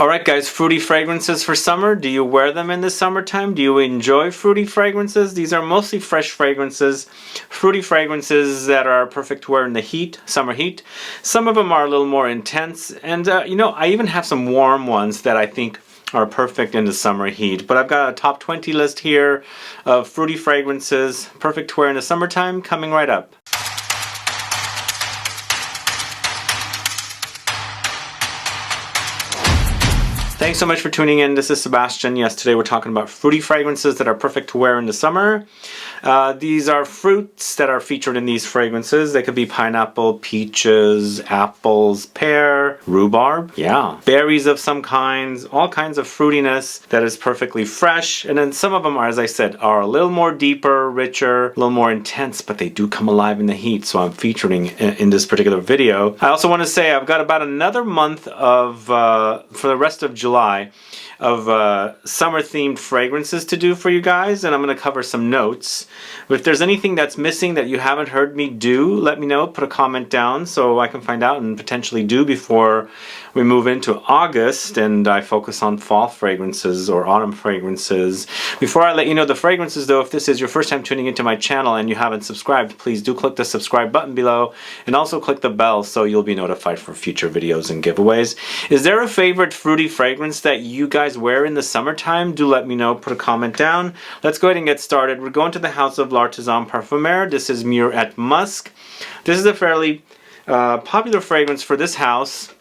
Alright guys, fruity fragrances for summer. Do you wear them in the summertime? Do you enjoy fruity fragrances? These are mostly fresh fragrances. Fruity fragrances that are perfect to wear in the heat, summer heat. Some of them are a little more intense. And you know, I even have some warm ones that I think are perfect in the summer heat. But I've got a top 20 list here of fruity fragrances perfect to wear in the summertime coming right up. Thanks so much for tuning in. This is Sebastian. Yes, today we're talking about fruity fragrances that are perfect to wear in the summer. These are fruits that are featured in these fragrances. They could be pineapple, peaches, apples, pear, rhubarb, yeah, berries of some kinds, all kinds of fruitiness that is perfectly fresh. And then some of them are, as I said, are a little more deeper, richer, a little more intense, but they do come alive in the heat. So I'm featuring in this particular video. I also want to say I've got about another month of, for the rest of July, of summer themed fragrances to do for you guys, and I'm going to cover some notes. If there's anything that's missing that you haven't heard me do, let me know. Put a comment down so I can find out and potentially do before we move into August and I focus on fall fragrances or autumn fragrances. Before I let you know the fragrances though, if this is your first time tuning into my channel and you haven't subscribed, please do click the subscribe button below and also click the bell so you'll be notified for future videos and giveaways. Is there a favorite fruity fragrance that you guys wear in the summertime? Do let me know. Put a comment down. Let's go ahead and get started. We're going to the house of L'Artisan Parfumeur. This is MURE at Musk. This is a fairly popular fragrance for this house.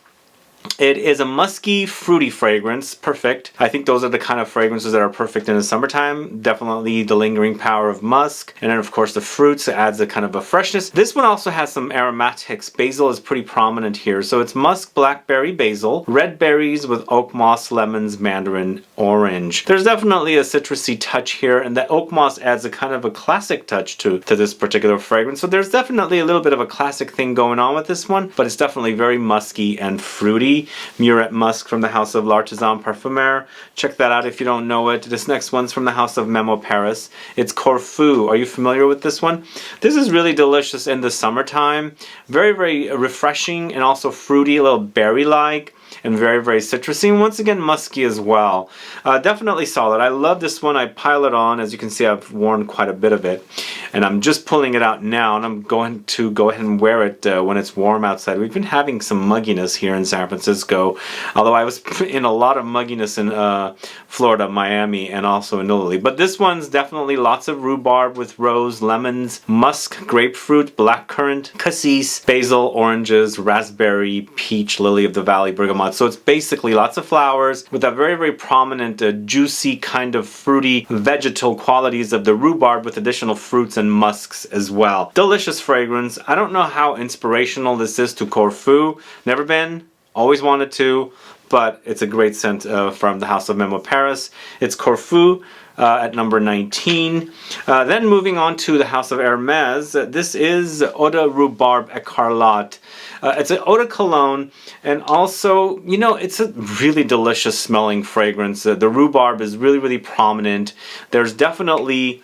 It is a musky, fruity fragrance. Perfect. I think those are the kind of fragrances that are perfect in the summertime. Definitely the lingering power of musk. And then of course the fruits adds a kind of a freshness. This one also has some aromatics. Basil is pretty prominent here. So it's musk, blackberry, basil, red berries with oakmoss, lemons, mandarin, orange. There's definitely a citrusy touch here, and the oakmoss adds a kind of a classic touch to this particular fragrance. So there's definitely a little bit of a classic thing going on with this one, but it's definitely very musky and fruity. MURE at Musk from the house of L'Artisan Parfumeur. Check that out if you don't know it. This next one's from the house of MEMO Paris. It's CORFU. Are you familiar with this one? This is really delicious in the summertime. Very, very refreshing and also fruity, a little berry-like. And very, very citrusy, and once again musky as well. Definitely solid. I love this one. I pile it on. As you can see, I've worn quite a bit of it, and I'm just pulling it out now, and I'm going to go ahead and wear it when it's warm outside. We've been having some mugginess here in San Francisco, although I was in a lot of mugginess in Florida, Miami, and also in Italy. But this one's definitely lots of rhubarb with rose, lemons, musk, grapefruit, blackcurrant, cassis, basil, oranges, raspberry, peach, lily of the valley, bergamot. So it's basically lots of flowers with a very, very prominent, juicy kind of fruity vegetal qualities of the rhubarb with additional fruits and musks as well. Delicious fragrance. I don't know how inspirational this is to CORFU. Never been. Always wanted to. But it's a great scent from the house of MEMO Paris. It's CORFU at number 19. Then moving on to the house of Hermes. This is Eau de Rhubarbe Écarlate. It's an eau de cologne, and also, you know, it's a really delicious smelling fragrance. The rhubarb is really, really prominent. There's definitely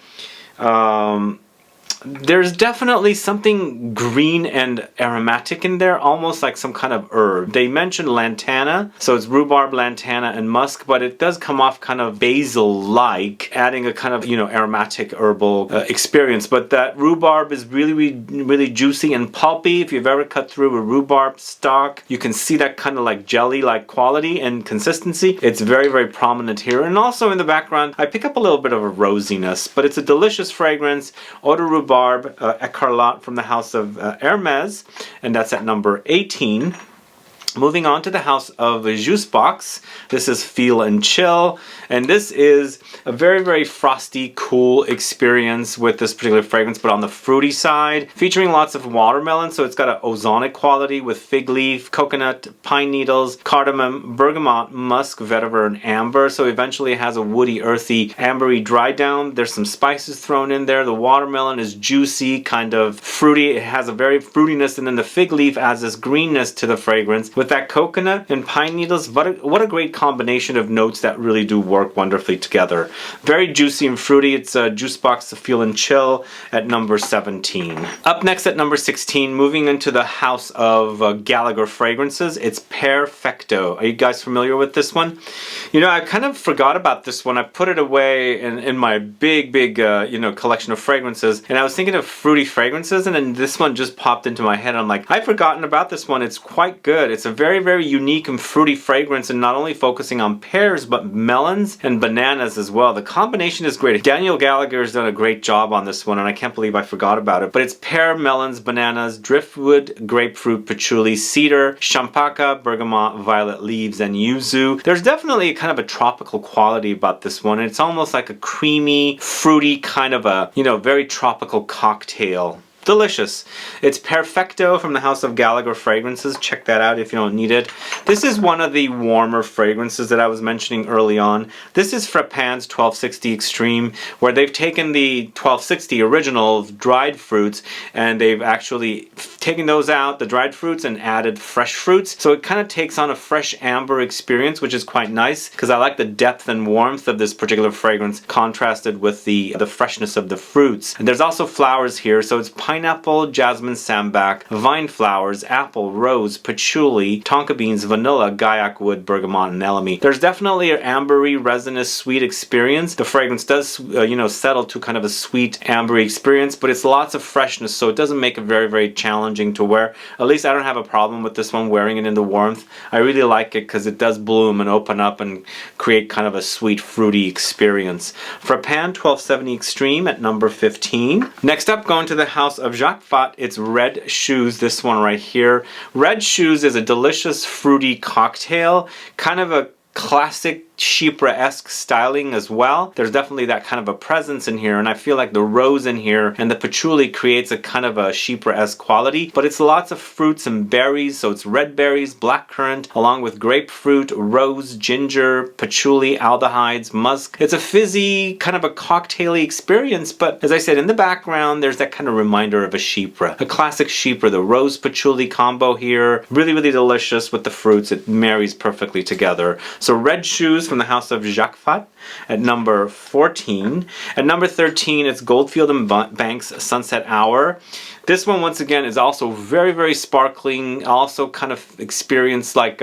something green and aromatic in there, almost like some kind of herb. They mentioned lantana, so it's rhubarb, lantana, and musk, but it does come off kind of basil-like, adding a kind of, you know, aromatic herbal experience. But that rhubarb is really, really, really juicy and pulpy. If you've ever cut through a rhubarb stalk, you can see that kind of like jelly-like quality and consistency. It's very, very prominent here. And also in the background, I pick up a little bit of a rosiness, but it's a delicious fragrance. Eau de Rhubarbe Écarlate from the house of Hermes, and that's at number 18. Moving on to the house of JUSBOX. This is Feel and Chill, and this is a very, very frosty, cool experience with this particular fragrance, but on the fruity side, featuring lots of watermelon. So it's got an ozonic quality with fig leaf, coconut, pine needles, cardamom, bergamot, musk, vetiver, and amber. So eventually it has a woody, earthy, ambery dry down. There's some spices thrown in there. The watermelon is juicy, kind of fruity. It has a very fruitiness, and then the fig leaf adds this greenness to the fragrance with with that coconut and pine needles. What a great combination of notes that really do work wonderfully together. Very juicy and fruity. It's a JUSBOX to Feel and Chill at number 17. Up next at number 16, moving into the house of Gallagher fragrances, it's PEARFECTO. Are you guys familiar with this one? You know, I kind of forgot about this one. I put it away in my big you know, collection of fragrances, and I was thinking of fruity fragrances, and then this one just popped into my head. I'm like, I've forgotten about this one. It's quite good. It's a very unique and fruity fragrance, and not only focusing on pears, but melons and bananas as well. The combination is great. Daniel Gallagher has done a great job on this one, and I can't believe I forgot about it. But it's pear, melons, bananas, driftwood, grapefruit, patchouli, cedar, champaca, bergamot, violet leaves, and yuzu. There's definitely kind of a tropical quality about this one. It's almost like a creamy, fruity kind of a, you know, very tropical cocktail. Delicious. It's PEARFECTO from the House of Gallagher Fragrances. Check that out if you don't need it. This is one of the warmer fragrances that I was mentioning early on. This is FRAPIN's 1260 Extreme, where they've taken the 1260 original dried fruits and they've actually taken those out, the dried fruits, and added fresh fruits. So it kind of takes on a fresh amber experience, which is quite nice because I like the depth and warmth of this particular fragrance contrasted with the freshness of the fruits. And there's also flowers here, so it's pineapple, jasmine, sambac, vine flowers, apple, rose, patchouli, tonka beans, vanilla, guaiac wood, bergamot, and elemi. There's definitely an ambery, resinous, sweet experience. The fragrance does, you know, settle to kind of a sweet, ambery experience, but it's lots of freshness, so it doesn't make it very challenging to wear. At least I don't have a problem with this one wearing it in the warmth. I really like it because it does bloom and open up and create kind of a sweet, fruity experience. FRAPIN 1270 Extreme at number 15. Next up, going to the house of JACQUES, it's Red Shoes, this one right here. Red Shoes is a delicious fruity cocktail, kind of a classic Chypre-esque styling as well. There's definitely that kind of a presence in here, and I feel like the rose in here and the patchouli creates a kind of a Chypre-esque quality, but it's lots of fruits and berries, so it's red berries, black currant, along with grapefruit, rose, ginger, patchouli, aldehydes, musk. It's a fizzy, kind of a cocktaily experience, but as I said, in the background, there's that kind of reminder of a Chypre, a classic Chypre. The rose patchouli combo here, really delicious with the fruits. It marries perfectly together. So Red Shoes from the House of JACQUES at number 14. At number 13, it's Goldfield and Banks Sunset Hour. This one, once again, is also very sparkling, also kind of experience like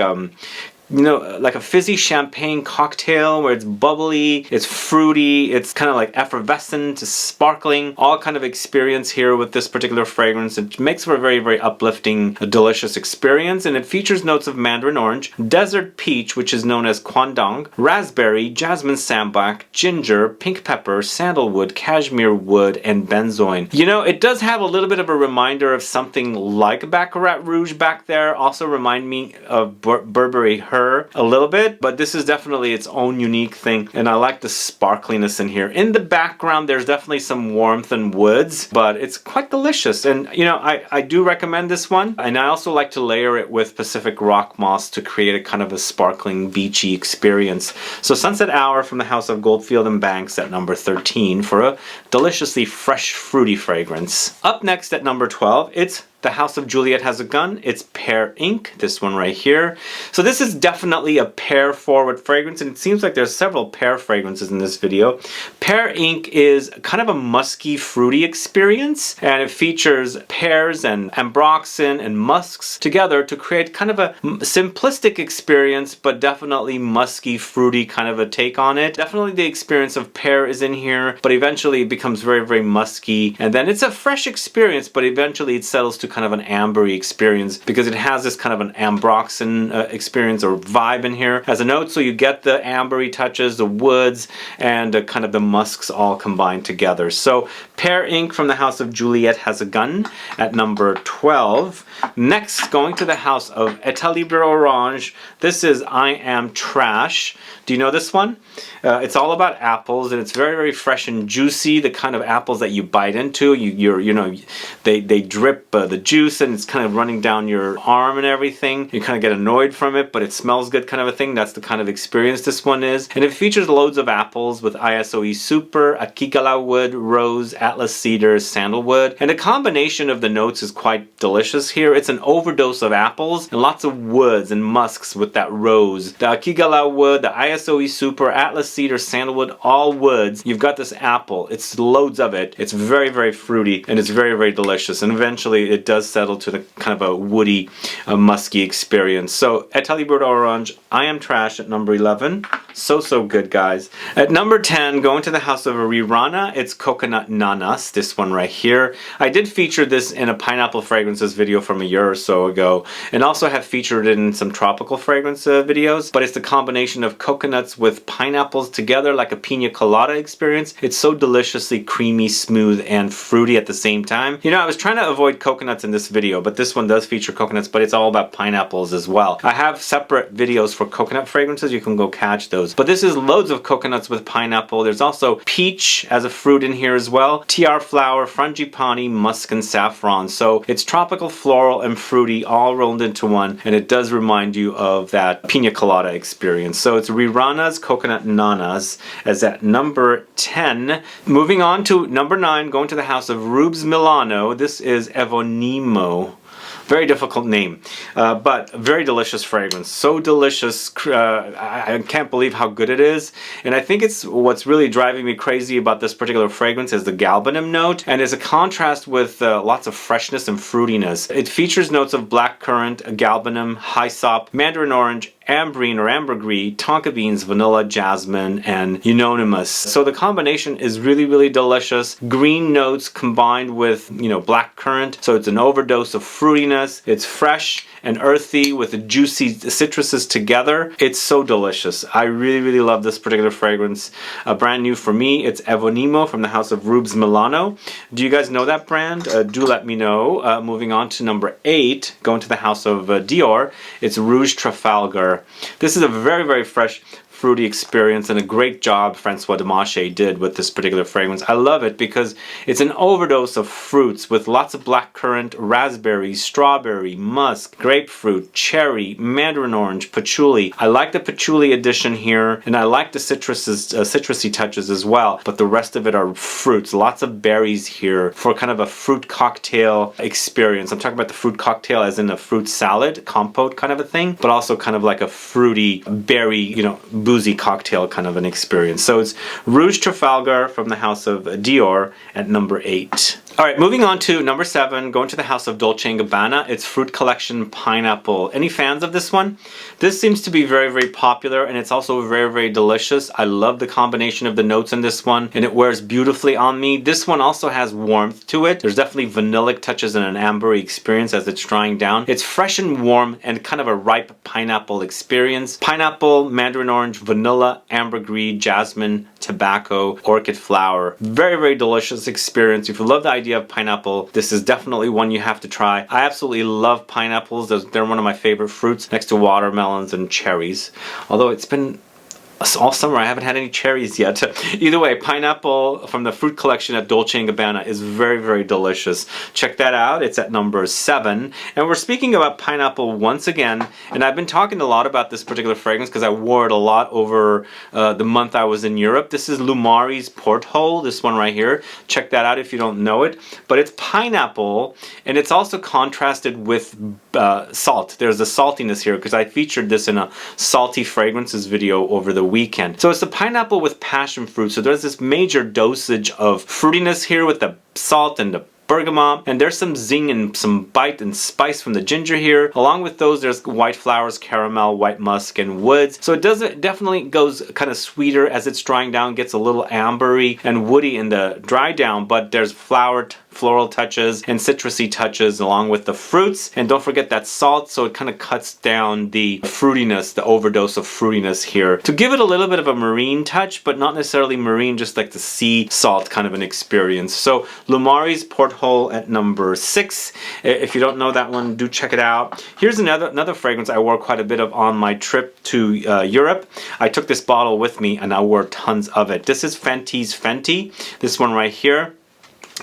you know, like a fizzy champagne cocktail where it's bubbly, it's fruity, it's kind of like effervescent, it's sparkling, all kind of experience here with this particular fragrance. It makes for a very uplifting, delicious experience, and it features notes of mandarin orange, desert peach, which is known as kwandong, raspberry, jasmine sambac, ginger, pink pepper, sandalwood, cashmere wood, and benzoin. You know, it does have a little bit of a reminder of something like Baccarat Rouge back there, also remind me of Burberry Her a little bit, but this is definitely its own unique thing, and I like the sparkliness in here. In the background, there's definitely some warmth and woods, but it's quite delicious, and you know, I do recommend this one, and I also like to layer it with Pacific Rock Moss to create a kind of a sparkling, beachy experience. So Sunset Hour from the House of Goldfield and Banks at number 13 for a deliciously fresh, fruity fragrance. Up next at number 12, it's the House of Juliet Has a Gun. It's Pear Ink, this one right here. So this is definitely a pear forward fragrance, and it seems like there's several pear fragrances in this video. Pear Ink is kind of a musky, fruity experience, and it features pears and ambroxan and musks together to create kind of a simplistic experience, but definitely musky, fruity kind of a take on it. Definitely the experience of pear is in here, but eventually it becomes very musky, and then it's a fresh experience, but eventually it settles to kind of an ambery experience because it has this kind of an ambroxan experience or vibe in here as a note, so you get the ambery touches, the woods, and kind of the musks all combined together. So Pear Ink from the House of Juliet Has a Gun at number 12. Next, going to the House of Etat Libre Orange. This is I Am Trash. Do you know this one? It's all about apples, and it's very fresh and juicy. The kind of apples that you bite into, you know, they drip the juice, and it's kind of running down your arm and everything. You kind of get annoyed from it, but it smells good kind of a thing. That's the kind of experience this one is. And it features loads of apples with ISOE Super, Akigala Wood, Rose, Atlas cedar, sandalwood. And the combination of the notes is quite delicious here. It's an overdose of apples and lots of woods and musks with that rose. The Akigala wood, the ISOE super, Atlas cedar, sandalwood, all woods. You've got this apple. It's loads of it. It's very, very fruity and it's very, very delicious. And eventually it does settle to the kind of a woody, musky experience. So Etalibert Orange, I Am Trash at number 11. So good, guys. At number 10, going to the house of Rirana, it's Coconut Nanas, this one right here. I did feature this in a pineapple fragrances video from a year or so ago, and also have featured it in some tropical fragrance videos, but it's the combination of coconuts with pineapples together like a pina colada experience. It's so deliciously creamy, smooth, and fruity at the same time. You know, I was trying to avoid coconuts in this video, but this one does feature coconuts, but it's all about pineapples as well. I have separate videos for coconut fragrances. You can go catch those. But this is loads of coconuts with pineapple. There's also peach as a fruit in here as well. Tiar flower, frangipani, musk, and saffron. So it's tropical, floral, and fruity all rolled into one. And it does remind you of that pina colada experience. So it's Rirana's Coconut Nanas as at number 10. Moving on to number 9, going to the house of Rubes Milano. This is Evonimo. Very difficult name, but very delicious fragrance. So delicious. I can't believe how good it is. And I think it's what's really driving me crazy about this particular fragrance is the galbanum note. And as a contrast with lots of freshness and fruitiness. It features notes of black currant, galbanum, hyssop, mandarin orange, ambrine or ambergris, tonka beans, vanilla, jasmine, and euonymus. So the combination is really, really delicious. Green notes combined with, you know, black currant. So it's an overdose of fruitiness. It's fresh and earthy with the juicy citruses together. It's so delicious. I really, really love this particular fragrance. Brand new for me. It's Evonimo from the house of Rubes Milano. Do you guys know that brand? Do let me know. Moving on to number 8, going to the house of Dior. It's Rouge Trafalgar. This is a very, very fresh, fruity experience, and a great job Francois Demachet did with this particular fragrance. I love it because it's an overdose of fruits with lots of blackcurrant, raspberry, strawberry, musk, grapefruit, cherry, mandarin orange, patchouli. I like the patchouli addition here, and I like the citrusy touches as well, but the rest of it are fruits. Lots of berries here for kind of a fruit cocktail experience. I'm talking about the fruit cocktail as in a fruit salad, compote kind of a thing, but also kind of like a fruity berry, you know, boozy cocktail kind of an experience. So it's Rouge Trafalgar from the house of Dior at number 8. Alright, moving on to number 7, going to the house of Dolce & Gabbana. It's Fruit Collection Pineapple. Any fans of this one? This seems to be very, very popular, and it's also very, very delicious. I love the combination of the notes in this one, and it wears beautifully on me. This one also has warmth to it. There's definitely vanillic touches and an ambery experience as it's drying down. It's fresh and warm and kind of a ripe pineapple experience. Pineapple, mandarin orange, vanilla, ambergris, jasmine, tobacco, orchid flower. Very, very delicious experience. If you love the idea of pineapple, this is definitely one you have to try. I absolutely love pineapples. They're one of my favorite fruits next to watermelons and cherries. Although it's been all summer I haven't had any cherries yet. Either way, pineapple from the fruit collection at Dolce & Gabbana is very, very delicious. Check that out. It's at number 7. And we're speaking about pineapple once again. And I've been talking a lot about this particular fragrance because I wore it a lot over the month I was in Europe. This is Lumari's Porthole, this one right here. Check that out if you don't know it. But it's pineapple, and it's also contrasted with salt. There's a saltiness here because I featured this in a salty fragrances video over the weekend. So it's the pineapple with passion fruit. So there's this major dosage of fruitiness here with the salt and the bergamot, and there's some zing and some bite and spice from the ginger here. Along with those, there's white flowers, caramel, white musk, and woods. So it definitely goes kind of sweeter as it's drying down, gets a little ambery and woody in the dry down, but there's floral touches and citrusy touches along with the fruits. And don't forget that salt, so it kind of cuts down the fruitiness, the overdose of fruitiness here, to give it a little bit of a marine touch, but not necessarily marine, just like the sea salt kind of an experience. So Lumari's Porthole at number 6. If you don't know that one, do check it out. Here's another fragrance I wore quite a bit of on my trip to Europe. I took this bottle with me and I wore tons of it. This is Fenty's Fenty, this one right here.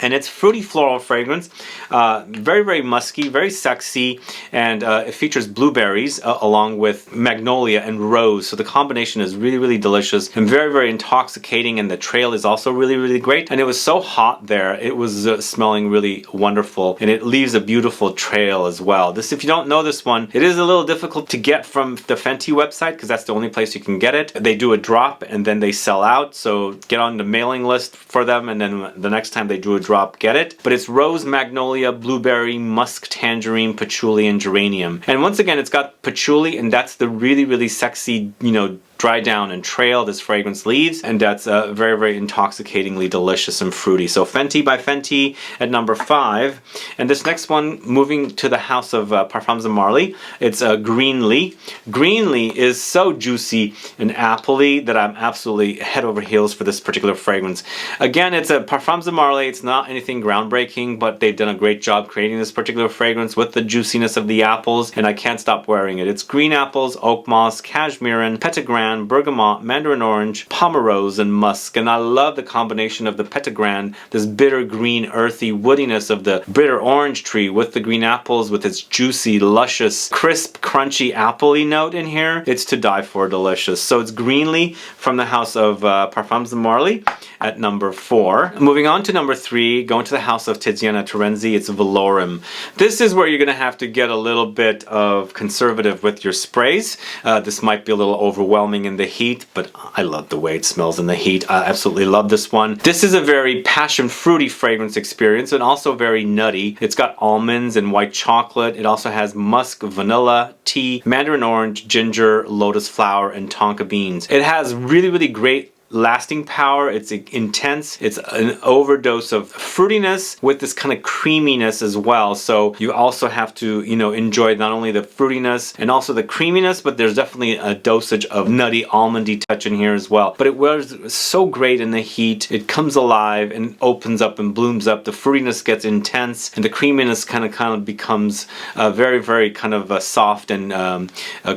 And it's fruity floral fragrance, very, very musky, very sexy, and it features blueberries along with magnolia and rose. So the combination is really, really delicious and very, very intoxicating, and the trail is also really, really great. And it was so hot there, it was smelling really wonderful, and it leaves a beautiful trail as well. This, if you don't know this one, it is a little difficult to get from the Fenty website because that's the only place you can get it. They do a drop and then they sell out, so get on the mailing list for them, and then the next time they do a drop, get it. But it's rose, magnolia, blueberry, musk, tangerine, patchouli, and geranium. And once again, it's got patchouli, and that's the really, really sexy, you know, dry down and trail this fragrance leaves, and that's very, very intoxicatingly delicious and fruity. So Fenty by Fenty at number 5. And this next one, moving to the house of Parfums de Marly, it's Greenly. Greenly is so juicy and appley that I'm absolutely head over heels for this particular fragrance. Again, it's a Parfums de Marly. It's not anything groundbreaking, but they've done a great job creating this particular fragrance with the juiciness of the apples, and I can't stop wearing it. It's green apples, oakmoss, cashmere, petitgrain, bergamot, mandarin orange, pomerose, and musk. And I love the combination of the petitgrain, this bitter green earthy woodiness of the bitter orange tree with the green apples with its juicy, luscious, crisp, crunchy, appley note in here. It's to die for delicious. So it's Greenly from the house of Parfums de Marly at number 4. Moving on to number 3, going to the house of Tiziana Terenzi, it's Valorum. This is where you're going to have to get a little bit of conservative with your sprays. This might be a little overwhelming in the heat, but I love the way it smells in the heat. I absolutely love this one. This is a very passion fruity fragrance experience, and also very nutty. It's got almonds and white chocolate. It also has musk, vanilla, tea, mandarin orange, ginger, lotus flower, and tonka beans. It has really, really great lasting power. It's intense. It's an overdose of fruitiness with this kind of creaminess as well. So you also have to, you know, enjoy not only the fruitiness and also the creaminess, but there's definitely a dosage of nutty almondy touch in here as well. But it was so great in the heat. It comes alive and opens up and blooms up. The fruitiness gets intense, and the creaminess kind of becomes very, very kind of soft and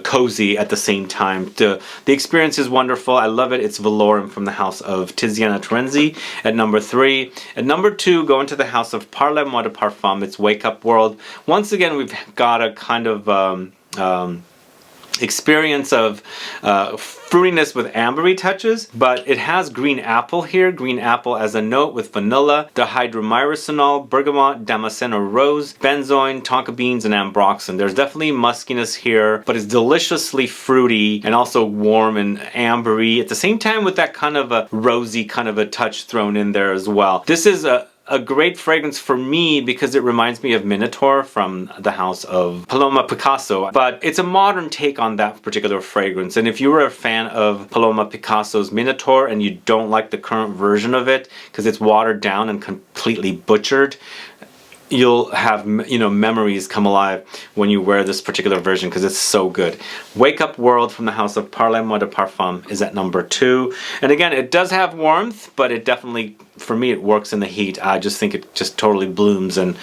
cozy at the same time. The experience is wonderful. I love it. It's Valorum from the house of Tiziana Terenzi at number 3. At number 2, going to the house of Parle-moi de Parfum, it's Wake Up World. Once again, we've got a kind of experience of fruitiness with ambery touches, but it has green apple here, green apple as a note with vanilla, dihydromyrosinol, bergamot, damascene or rose, benzoin, tonka beans, and ambroxan. There's definitely muskiness here, but it's deliciously fruity and also warm and ambery at the same time, with that kind of a rosy kind of a touch thrown in there as well. This is a great fragrance for me because it reminds me of Minotaur from the house of Paloma Picasso, but it's a modern take on that particular fragrance. And if you were a fan of Paloma Picasso's Minotaur and you don't like the current version of it because it's watered down and completely butchered, you'll have, you know, memories come alive when you wear this particular version because it's so good. Wake Up World from the house of Parle-moi de Parfum is at number 2. And again, it does have warmth, but it definitely, for me, it works in the heat. I just think it just totally blooms and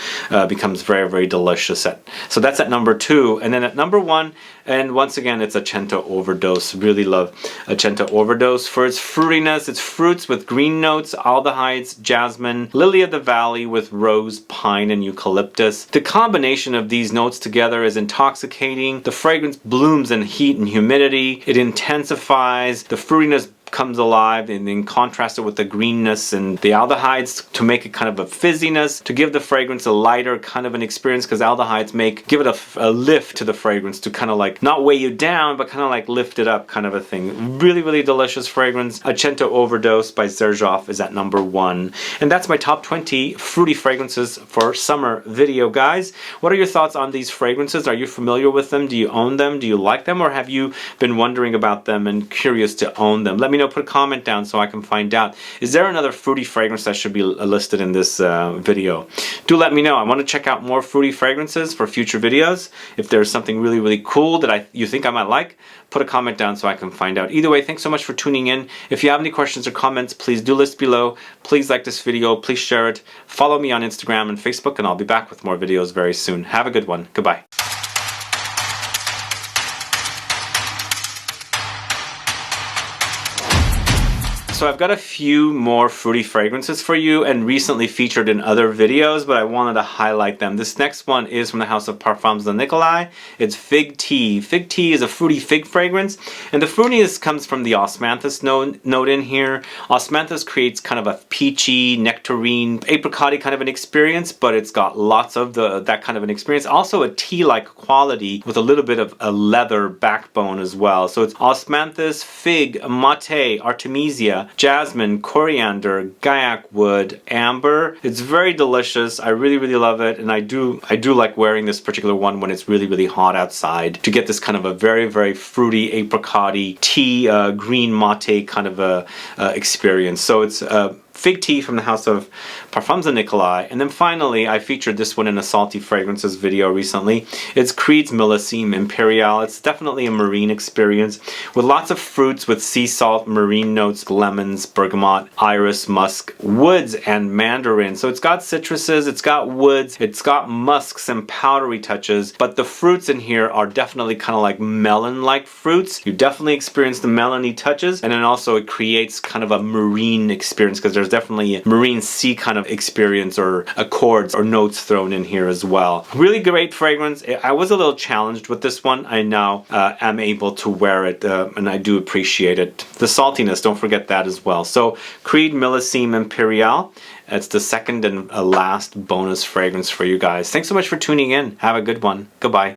becomes very, very delicious. So that's at number 2. And then at number 1, and once again, it's Accento Overdose. Really love Accento Overdose for its fruitiness. It's fruits with green notes, aldehydes, jasmine, lily of the valley with rose, pine, and eucalyptus. The combination of these notes together is intoxicating. The fragrance blooms in heat and humidity. It intensifies. The fruitiness comes alive, and then contrast it with the greenness and the aldehydes to make it kind of a fizziness, to give the fragrance a lighter kind of an experience, because aldehydes give it a lift to the fragrance to kind of like not weigh you down, but kind of like lift it up kind of a thing. Really, really delicious fragrance. Accento Overdose by Xerjoff is at number 1. And that's my top 20 fruity fragrances for summer video, guys. What are your thoughts on these fragrances? Are you familiar with them? Do you own them? Do you like them? Or have you been wondering about them and curious to own them? Let me know. Put a comment down so I can find out. Is there another fruity fragrance that should be listed in this video? Do let me know. I want to check out more fruity fragrances for future videos. If there's something really, really cool that you think I might like, put a comment down so I can find out. Either way, thanks so much for tuning in. If you have any questions or comments, please do list below. Please like this video. Please share it. Follow me on Instagram and Facebook, and I'll be back with more videos very soon. Have a good one. Goodbye. So I've got a few more fruity fragrances for you and recently featured in other videos, but I wanted to highlight them. This next one is from the house of Parfums de Nicolai. It's Fig Tea. Fig Tea is a fruity fig fragrance, and the fruitiness comes from the osmanthus note in here. Osmanthus creates kind of a peachy, nectarine, apricot-y kind of an experience, but it's got lots of that kind of an experience. Also a tea-like quality with a little bit of a leather backbone as well. So it's osmanthus, fig, mate, artemisia, jasmine, coriander, gaiac wood, amber. It's very delicious. I really love it, and I do like wearing this particular one when it's really hot outside to get this kind of a very fruity, apricot-y, tea, green mate kind of a experience. So it's Fig Tea from the house of Parfums de Nicolai. And then finally, I featured this one in a Salty Fragrances video recently. It's Creed's Millésime Imperial. It's definitely a marine experience with lots of fruits with sea salt, marine notes, lemons, bergamot, iris, musk, woods, and mandarin. So it's got citruses, it's got woods, it's got musks and powdery touches, but the fruits in here are definitely kind of like melon-like fruits. You definitely experience the melony touches, and then also it creates kind of a marine experience because there's definitely a marine sea kind of experience or accords or notes thrown in here as well. Really great fragrance. I was a little challenged with this one. I now am able to wear it and I do appreciate it. The saltiness, don't forget that as well. So Creed Millésime Imperial. It's the second and last bonus fragrance for you guys. Thanks so much for tuning in. Have a good one. Goodbye.